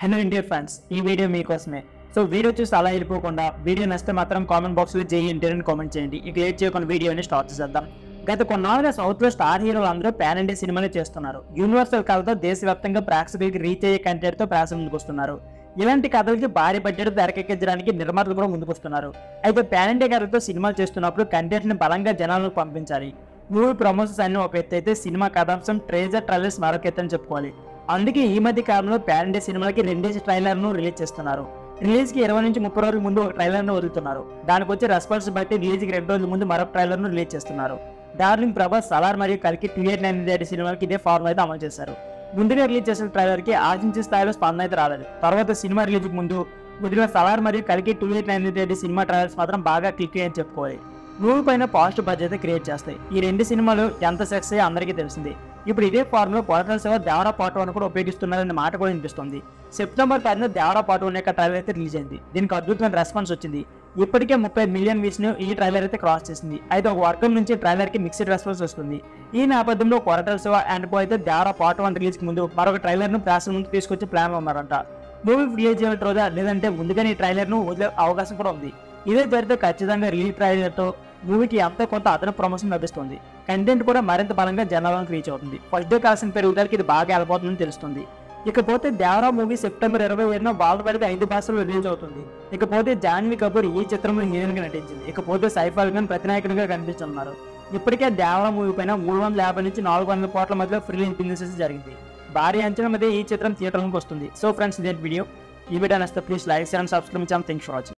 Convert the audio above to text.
Hello India fans, ఈ video మీకోసమే. So video చూసి అలా వెళ్ళిపోకుండా వీడియో నచ్చితే మాత్రం కామెంట్ బాక్స్లో జై ఇండియా అని కామెంట్ చేయండి. ఇక లేట్ చేయకుండా వీడియోని స్టార్ట్ చేద్దాం. గత కొన్నాళ్ళుగా సౌత్లో స్టార్ హీరోలు అందరూ పాన్ ఇండియా సినిమాలు చేస్తున్నారు. యూనివర్సల్ కథతో దేశవ్యాప్తంగా ప్రేక్షకులకి రీచ్ అయ్యే కంటెంట్తో ప్రేక్ష ముందుకు వస్తున్నారు. ఇలాంటి కథలకి భారీ బడ్జెట్ తెరకెక్కించడానికి నిర్మాతలు కూడా ముందుకు వస్తున్నారు. అయితే పాన్ ఇండియా కథతో సినిమాలు చేస్తున్నప్పుడు కంటెంట్ని బలంగా జనాలకు పంపించాలి. మూవీ ప్రమోషన్స్ అన్ని ఒక ఎత్తు అయితే సినిమా కథాంశం ట్రైలర్స్ మరొక ఎత్తు అని చెప్పుకోవాలి. అందుకే ఈ మధ్య కాలంలో పాన్ ఇండియా సినిమాలకి రెండేసి ట్రైలర్ను రిలీజ్ చేస్తున్నారు. రిలీజ్కి 20 నుంచి 30 రోజుల ముందు ఒక ట్రైలర్ను వదులుతున్నారు. దానికి వచ్చే రెస్పాన్స్ బట్టి రిలీజ్కి 2 రోజుల ముందు మరొక ట్రైలర్ను రిలీజ్ చేస్తున్నారు. డార్లింగ్ ప్రభాస్, సలార్ మరియు కల్కి 2899 సినిమాలకి ఇదే ఫార్ములా అయితే అమలు చేశారు. ముందుగా రిలీజ్ చేసిన ట్రైలర్కి ఆశించే స్థాయిలో స్పందన అయితే రాలేదు. తర్వాత సినిమా రిలీజ్కి ముందు వదిలిన సలార్ మరియు కల్కి 2899 సినిమా ట్రైలర్స్ మాత్రం బాగా క్లిక్ అయ్యని చెప్పుకోవాలి. మూవీ పైన పాజిటివ్ బడ్జెట్ క్రియేట్ చేస్తాయి. ఈ రెండు సినిమాలు ఎంత సక్సెస్ అయ్యో అందరికీ తెలిసింది. ఇప్పుడు ఇదే ఫార్ములా కొరటాల శివ దేవరా పార్ట్ 1 కూడా ఉపయోగిస్తున్నారనే మాట కూడా వినిపిస్తుంది. సెప్టెంబర్ 10న దేవరా పార్ట్ 1 యొక్క ట్రైలర్ అయితే రిలీజ్ అయింది. దీనికి అద్భుతమైన రెస్పాన్స్ వచ్చింది. ఇప్పటికే 30 మిలియన్ వ్యూస్ ను ఈ ట్రైలర్ అయితే క్రాస్ చేసింది. అయితే ఒక వర్గం నుంచి ట్రైలర్ కి మిక్స్డ్ రెస్పాన్స్ వస్తుంది. ఈ నేపథ్యంలో కొరటాల శివ అండ్ బో అయితే దేవరా పార్ట్ 1 రిలీజ్ కి ముందు మరొక ట్రైలర్ ను ప్రేక్షకుల ముందు తీసుకొచ్చే ప్లాన్ లో ఉన్నారంట. మూవీ రిలీజ్ అయిన రోజా లేదంటే ముందుగానే ఈ ట్రైలర్ ను వదిలే అవకాశం కూడా ఉంది. ఇదే జరిగితే ఖచ్చితంగా రిలీజ్ ట్రైలర్ తో మూవీకి ఎంతో కొంత అదన ప్రమోషన్ లభిస్తుంది. కంటెంట్ కూడా మరింత బలంగా జనాలకు రీచ్ అవుతుంది. ఫస్ట్ డే కలెక్షన్ పెరుగుదలకి ఇది బాగా వెళ్ళిపోతుందని తెలుస్తుంది. ఇకపోతే దేవరా మూవీ సెప్టెంబర్ 25న వరల్డ్ 5 భాషల్లో రిలీజ్ అవుతుంది. ఇకపోతే జాన్వీ కపూర్ ఈ చిత్రంలో హీరోయిన్ గా నటించింది. ఇకపోతే సైఫ్ అలీ ఖాన్ ప్రతినాయకునిగా కనిపిస్తున్నారు. ఇప్పటికే దేవరా మూవీ పైన 350 నుంచి 400 కోట్ల మధ్య ఫ్రీ బిజినెస్ జరిగింది. భారీ అంచనా మధ్య ఈ చిత్రం థియేటర్లకు వస్తుంది. సో ఫ్రెండ్స్, ఇదే వీడియో. ఈ వీడియో నచ్చితే please like, share and subscribe channel. Thanks for watching.